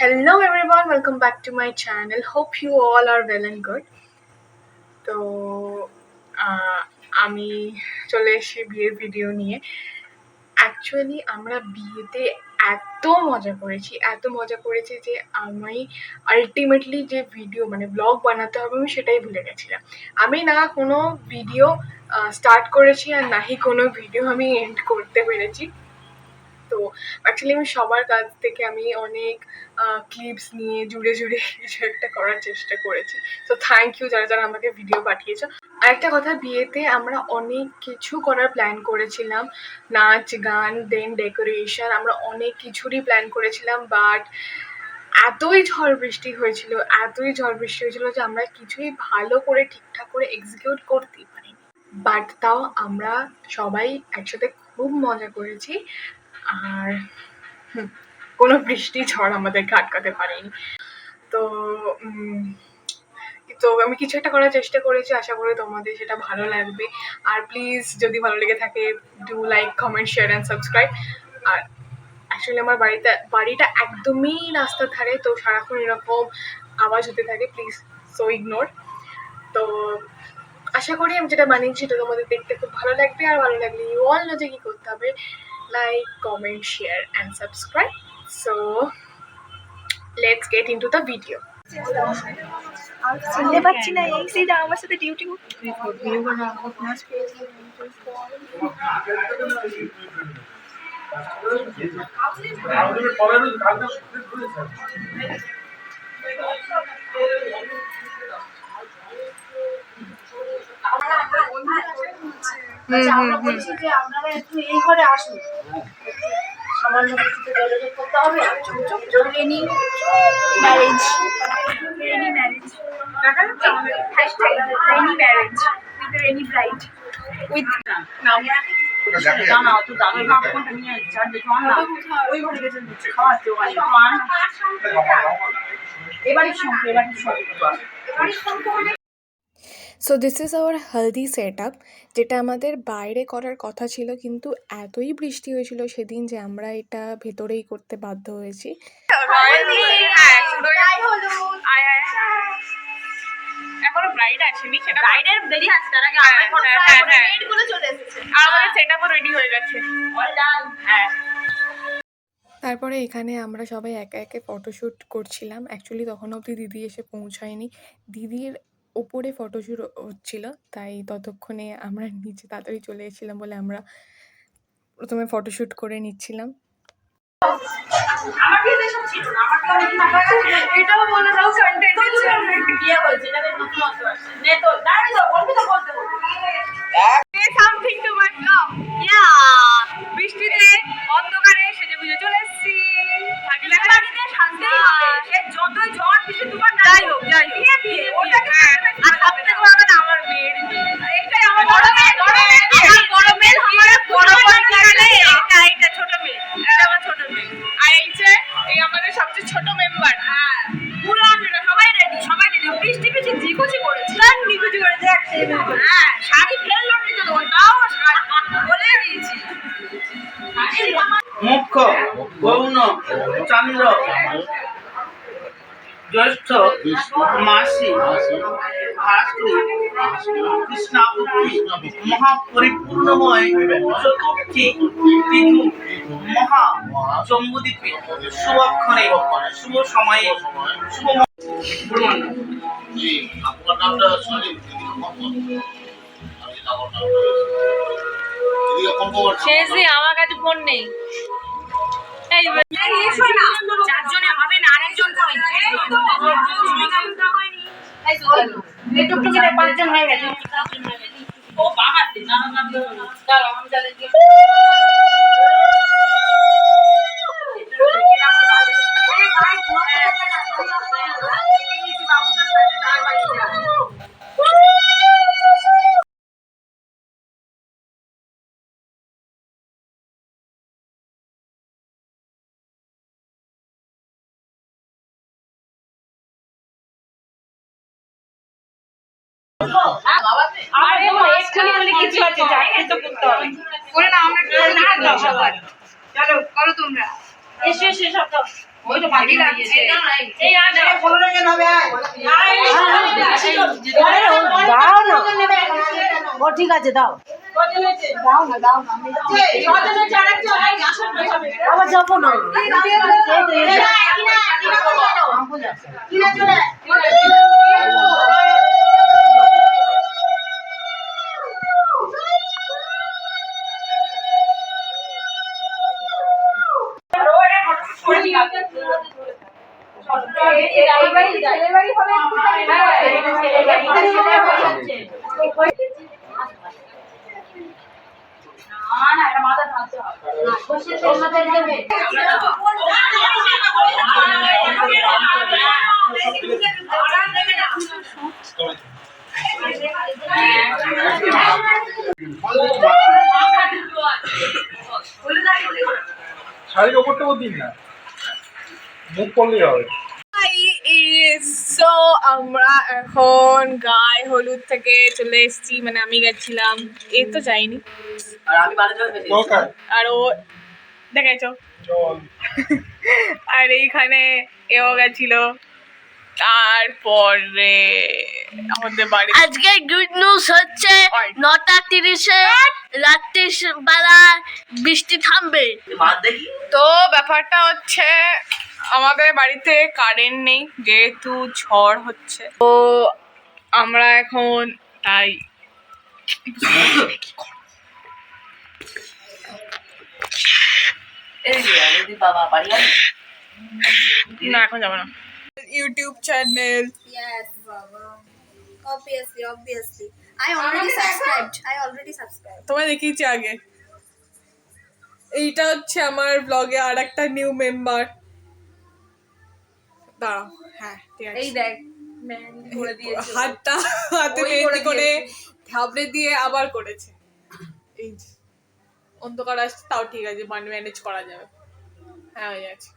Hello everyone, welcome back to my channel. Hope you all are well and good. তো আমি চলে এসেছি বিয়ের ভিডিও নিয়ে। অ্যাকচুয়ালি আমরা বিয়েতে এত মজা করেছি যে আমি আলটিমেটলি যে ভিডিও মানে ব্লগ বানাতে হবে আমি সেটাই ভুলে গেছিলাম। আমি না কোনো ভিডিও স্টার্ট করেছি আর নাহি কোনো ভিডিও আমি এন্ড করতে পেরেছি। তো অ্যাকচুয়ালি আমি সবার কাছ থেকে আমি অনেক ক্লিপস নিয়ে জুড়ে কিছু একটা করার চেষ্টা করেছি। তো থ্যাংক ইউ যারা আমাকে ভিডিও পাঠিয়েছো। আরেকটা কথা, বিয়েতে আমরা অনেক কিছু করার প্ল্যান করেছিলাম, নাচ গান দেন ডেকোরেশন, আমরা অনেক কিছুরই প্ল্যান করেছিলাম। বাট এতই ঝড় বৃষ্টি হয়েছিল যে আমরা কিছুই ভালো করে ঠিকঠাক করে এক্সিকিউট করতেই পারিনি। বাট তাও আমরা সবাই একসাথে খুব মজা করেছি। আর কোনো বৃষ্টি ঝড় আমাদেরকে আটকাতে পারেনি। তো আমি কিছু একটা করার চেষ্টা করেছি, আশা করি তোমাদের সেটা ভালো লাগবে। আর প্লিজ যদি ভালো লেগে থাকে do like, comment, share and subscribe. আর অ্যাকচুয়ালি আমার বাড়িটা একদমই রাস্তার ধারে, তো সারাক্ষণ এরকম আওয়াজ হতে থাকে, প্লিজ সো ইগনোর। তো আশা করি আমি যেটা বানিয়েছি সেটা তোমাদের দেখতে খুব ভালো লাগবে। আর ভালো লাগলে ইউ অল নো যে কী করতে হবে, like, comment, share and subscribe. So let's get into the video. চিনতে পারছি না, এই সেই আমার সাথে ডিউটি আমরা বলছি যে আপনারা একটু এই ঘরে আসুন, সামান্য কিছুতে যোগাযোগ করতে হবে। রেনি ম্যারেজ, রেনি ম্যারেজ, দেখা যাচ্ছে আমাদের hashtag rainy marriage with rainy bride with নাম। জানা অত দামের ভাবটা নিয়ে চার দেখো না, ওই ঘরে গেছে খাওয়াতে হয় এবারে সঙ্গে so this is our haldi set up, যেটা আমাদের বাইরে করার কথা ছিল, কিন্তু এতই বৃষ্টি হয়েছিল সেদিন যে আমরা এটা ভেতরেই করতে বাধ্য হয়েছি। এখনো ব্রাইড আসেনি, সেটা ব্রাইডের দেরি আছে, তার আগে আমাদের মেডগুলো চলে এসেছে আর আমাদের সেটআপও রেডি হয়ে গেছে, অল ডান। হ্যাঁ, তারপরে এখানে আমরা সবাই একে একে ফটোশ্যুট করছিলাম। অ্যাকচুয়ালি তখন অবধি দিদি এসে পৌঁছায়নি, দিদির ওপরে ফটোশ্যুট হচ্ছিল, তাই ততক্ষণে আমরা নিচে তাড়াতাড়ি চলে এসেছিলাম বলে আমরা প্রথমে ফটোশ্যুট করে নিচ্ছিলাম। এটাও বলে দাও কন্টেন্ট বিয়ে হয়েছে, এটা নতুন আসছে নে তো দাঁড়াই দাও, বলবি তো বলতে সামথিং টু মাই ব্লগ। ইয়া, বৃষ্টিতে অন্ধকারে সেজে বুঝে চলে এসেছি। বাড়িতে শান্তি হবে, সে যতই ঝড় বৃষ্টি তুফান যাই হোক বিয়ে বিয়ে ওটাকে আর সবথেকে বড় কথা আমার মেয়ের এইটাই আমার বড় মেয়ে, আমার বড় মেয়ে, আমার বড় মেয়ে, এটা ছোট মেয়ে, এটা আমার ছোট মেয়ে। আর এই আমাদের সবচেয়ে ছোট মেম্বার। হ্যাঁ, পুরো সবাই রেডি বৃষ্টি পিছিয়ে জিকুচি করেছে, নিকুচি করেছে একসাথে। হ্যাঁ, শাড়ি ফেললো নি তো ওটাও বলে দিয়েছি। মুখ্য, গৌণ, চন্দ্র, জ্যৈষ্ঠ, মাসি, ভাস্কর, কৃষ্ণাপক্ষী, মহাপরিপূর্ণময় চতুর্থী তিথি, মহা জম্বুদ্বীপে শুভক্ষণে শুভ সময়ে শুভ আমার কাছে ফোন নেই, চারজনে হবে না, আরেকজন কই পাঁচজন হয়ে গেছে। ও বাহাতে না দাঁড়াও আমি চলে গিয়ে কিছু আছে, চলো করো তোমরা। এসে এসে সব দাও। ওই তো বাকি লাগছে এই আর দাও। 15 জন হবে আয় দাও না ও ঠিক আছে দাও আবার যাবো না শাড়ির ওপরটা দিন না মুখ করলেই হবে সো আমরা এখন গায়ে হলুদ থেকে চলে এসেছি, মানে আমি গেছিলাম, এই তো যাইনি আর আমি বাড়ি চলে গেছি দরকার আর ও দেখাইছো চল আর এইখানে এও গেছিল। তারপরে আমাদের বাড়ি আজকে গুড নিউজ হচ্ছে 9:30-এ রাত্রির বেলা বৃষ্টি থামবে। বাদ দেখি তো ব্যাপারটা হচ্ছে আমাদের বাড়িতে কারেন্ট নেই যেহেতু ঝড় হচ্ছে, তো আমরা এখন তাই এই যে যদি বাবা বাড়ি আসে না এখন যাবো না। YouTube channel Yes, Baba. Obviously. I already subscribed. তোমায় দেখিয়েছি আগে। এইটা হচ্ছে আমার ব্লগে আর একটা নিউ মেম্বার। দাঁড়াও, হ্যাঁ ঠিক আছে। এই দেখ মেহেন্দি করে দিয়েছে হাতে ওই মেহেন্দি করে করে ঠাবড়ে দিয়ে আবার করেছে। এই যে অন্ধকার আসছে তাও ঠিক আছে, ম্যানেজ করা যাবে। হ্যাঁ হয়ে যাচ্ছে।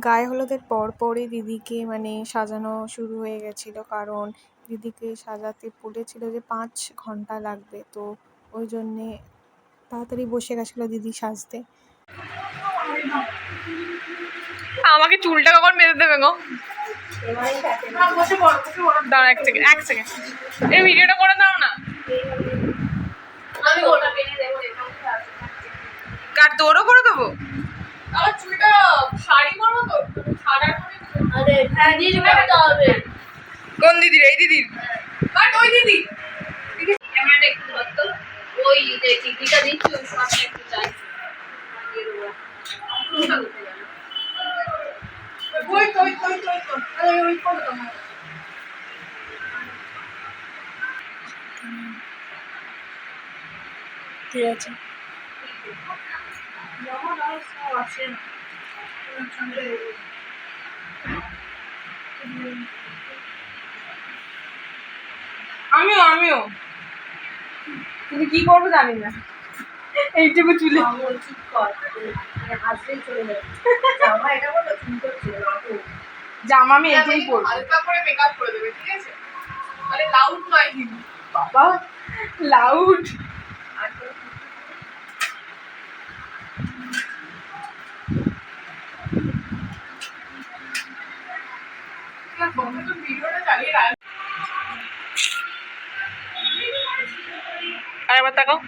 গায়ে হলুদের পরপরই দিদিকে মানে সাজানো শুরু হয়ে গেছিলো, কারণ দিদিকে সাজাতে বলেছিল যে 5 ঘন্টা লাগবে, তো ওই জন্যে তাড়াতাড়ি বসে গেছিলো দিদি সাজতে। আমাকে চুলটা কখন বেঁধে দেবে গো? দাঁড়া এক সেকেন্ড এই ভিডিওটা করে দাও না। আমি ওটা পেনে দেবো কার তোরও করে দেবো? আমার চুলটা শাড়ি করবো তো ছাড়ার আরে ফ্রিজ করতে হবে কোন দিদির? এই দিদির বাট ওই দিদি ক্যামেরাটা একটু ধরতো ওই যে টিকিটা দিচ্ছি ওই শটটা একটু চাই দিয়ে দেবো ওই আরে ওই কোন তোমার ঠিক আছে, আমিও কিন্তু কি করবো জানি না, এইটুকু চুলে জামা আমি এটাই পরবো, হালকা করে মেকআপ করে দেবে ঠিক আছে, মানে লাউড নয় কিন্তু বাবা লাউড। আরেকবার তাকাও।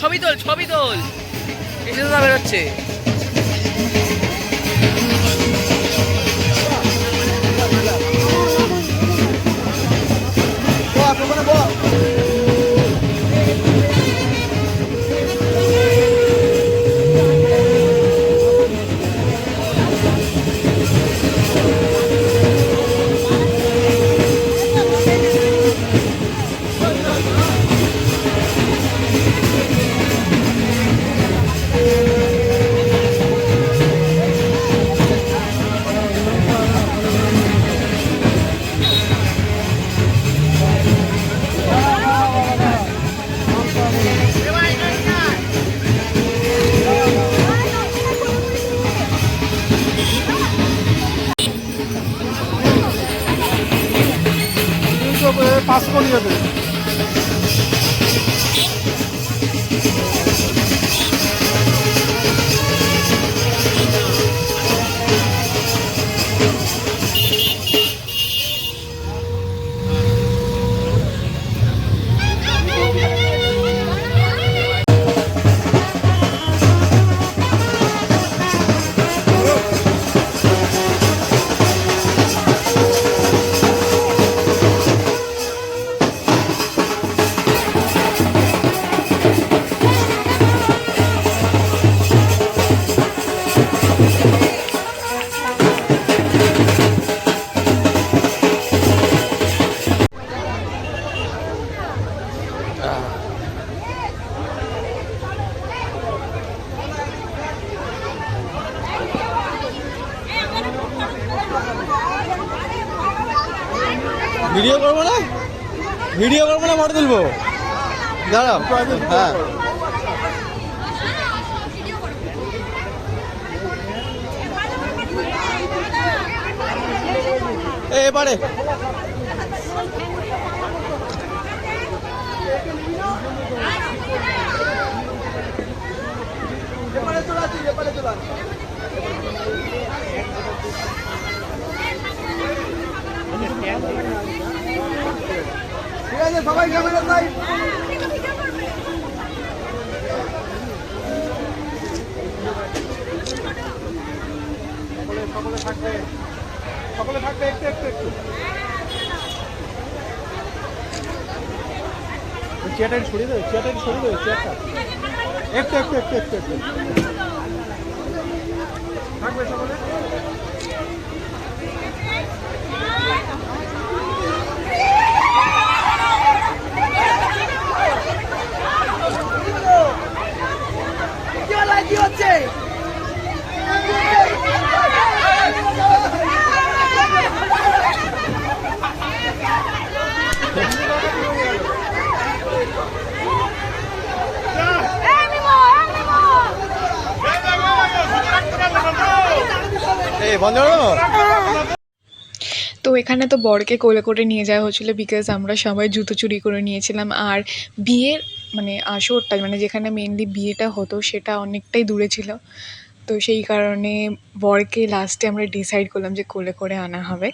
ছবি তোল ছবি তোল কৃষ্ণদা বেরোচ্ছে পাস করিয়ে দেবে। ভিডিও করবো না, ভিডিও করবো না, ফটো তুলবো। দাঁড়াও, হ্যাঁ এবারে ঠিক আছে, সবাই ক্যামেরা তাই সকলে থাকবে, সকলে থাকবে, একটু একটু একটু চেয়ারটা সরিয়ে দেবে, চেয়ারটা সরিয়ে দেবে, চেয়ারটা একটু একটু একটু একটু একটু থাকবে সকলে। কি হচ্ছে? তো এখানে তো বরকে কোলে করে নিয়ে যাওয়া হচ্ছিলো বিকজ আমরা সবাই জুতো চুরি করে নিয়েছিলাম। আর বিয়ের মানে আসরটা মানে যেখানে মেনলি বিয়েটা হতো সেটা অনেকটাই দূরে ছিল। তো সেই কারণে বরকে লাস্টে আমরা ডিসাইড করলাম যে কোলে করে আনা হবে।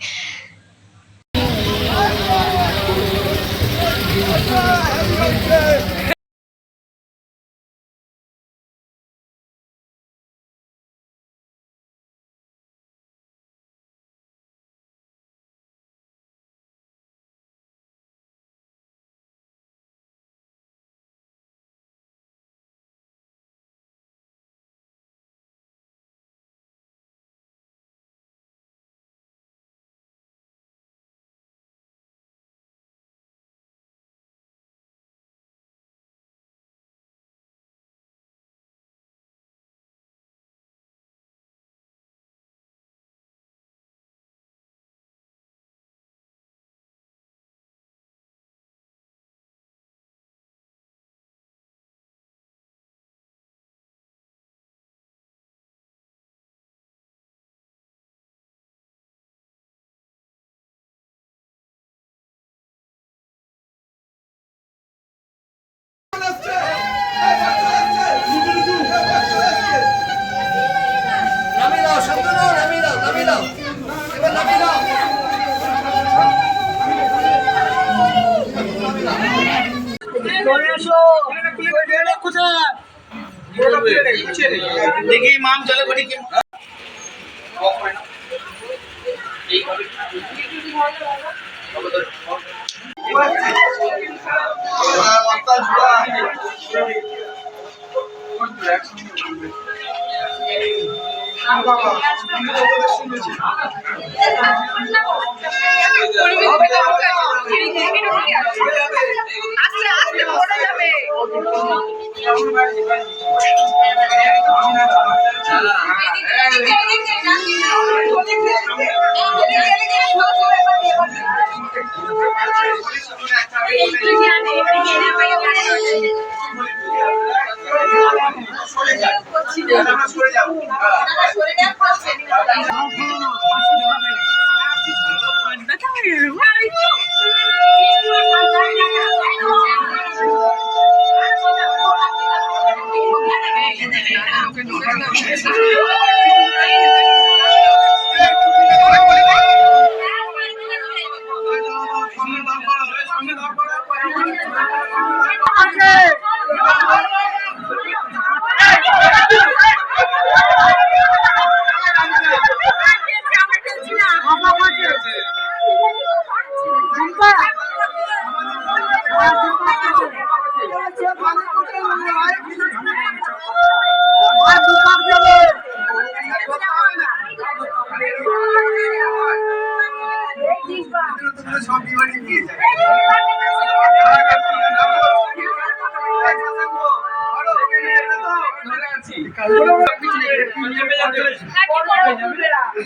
দেখি মাম চলে বলি কি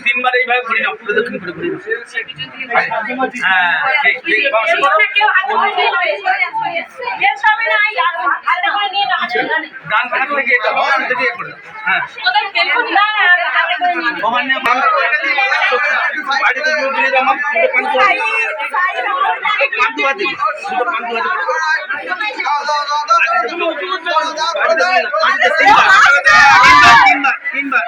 তিনবার এইভাবে ঘুরি না পুরো দক্ষিণ করে ঘুরি না হ্যাঁ ঠিক ঠিক ডান হাত থেকে এটা বাম থেকে এ করে হ্যাঁ ওখানে বাম বাড়িতে গিয়ে দিলে জামা দুটো পান্তুয়া দিই দুটো পান্তুয়া দিই তিনবার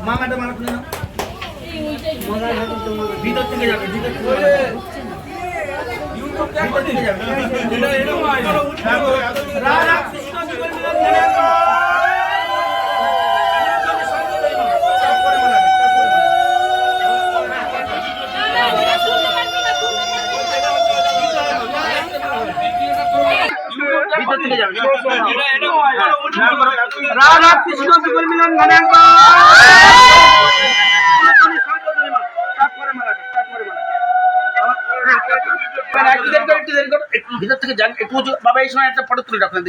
মামাটা মালা খুলে নাও ভিতর থেকে যাবে ভিতর থেকে যাবে ভিতর থেকে যাবে রাধা কৃষ্ণ যুগল মিলন গণাঙ্গ ভিতর থেকে যান একটু বাবা এই সময় একটা ফটো তুলে রাখলেন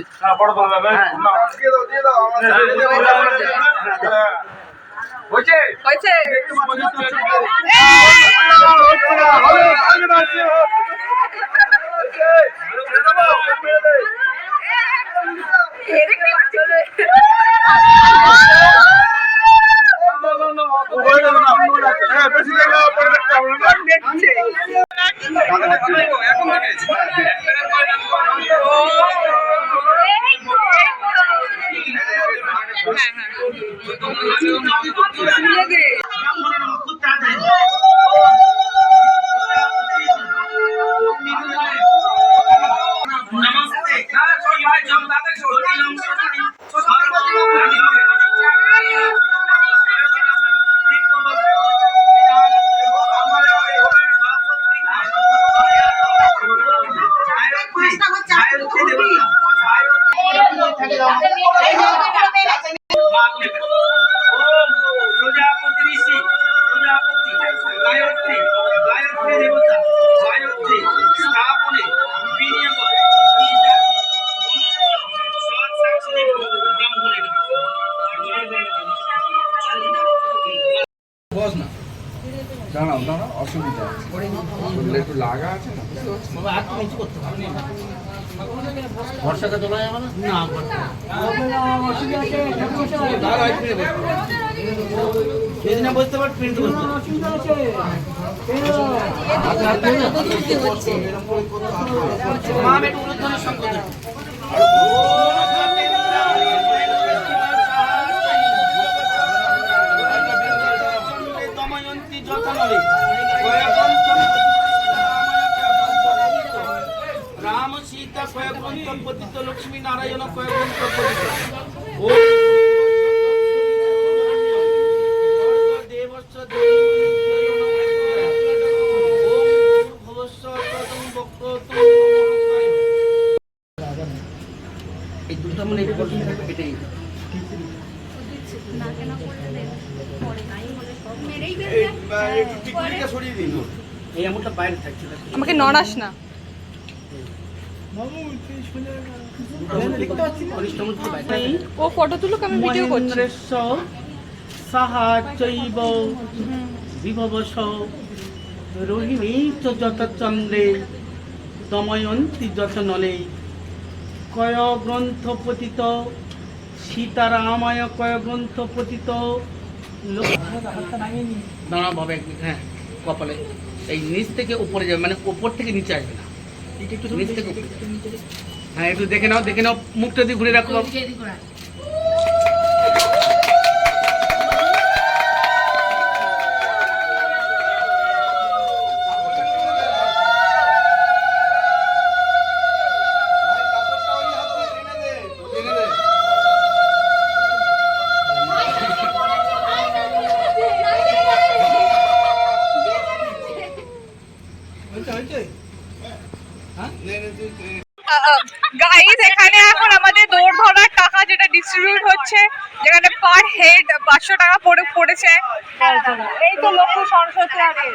দাঁড়াও দাঁড়াও অসুবিধা শরীরে একটু লাগা আছে না ভরসাটা তোলা যাবে না সেদিন বুঝতে পারছি মা একটু উলুধ্বনি শঙ্খ দেন। দময়ন্তী যথানলে রাম সীতা কয়েক গ্রন্থ পতিত লক্ষ্মী নারায়ণ কয়েক গ্রন্থ পতিত ও দেবস্য এই দুটো মানে এটাই এই এমনটা বাইরে থাকছে আমাকে নড়াস না। ও ফটো তুলুক, আমি ভিডিও করছি। সাহায্যৈব বিভবস রোহিণী চ যতচন্দ্রে দময়ন্তী যতনলে কয় গ্রন্থ পতিত সীতারামায় কয় গ্রন্থ পতিত দাঁড়াও ভাবে হ্যাঁ কপালে এই নিচ থেকে উপরে যাবে, মানে উপর থেকে নিচে আসবে না, নিচ থেকে উপরে। হ্যাঁ একটু দেখে নাও মুখটা দিয়ে ঘুরে রাখো। গাইস, এখানে এখন আমাদের দৌড় ধরার টাকা যেটা ডিস্ট্রিবিউট হচ্ছে, যেখানে পার হেড 500 টাকা পড়েছে। এই তো লক্ষ্য সরস্বতী আগে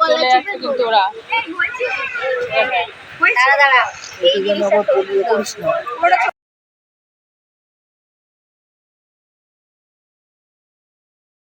চলে যাচ্ছে কিন্তু ওরা।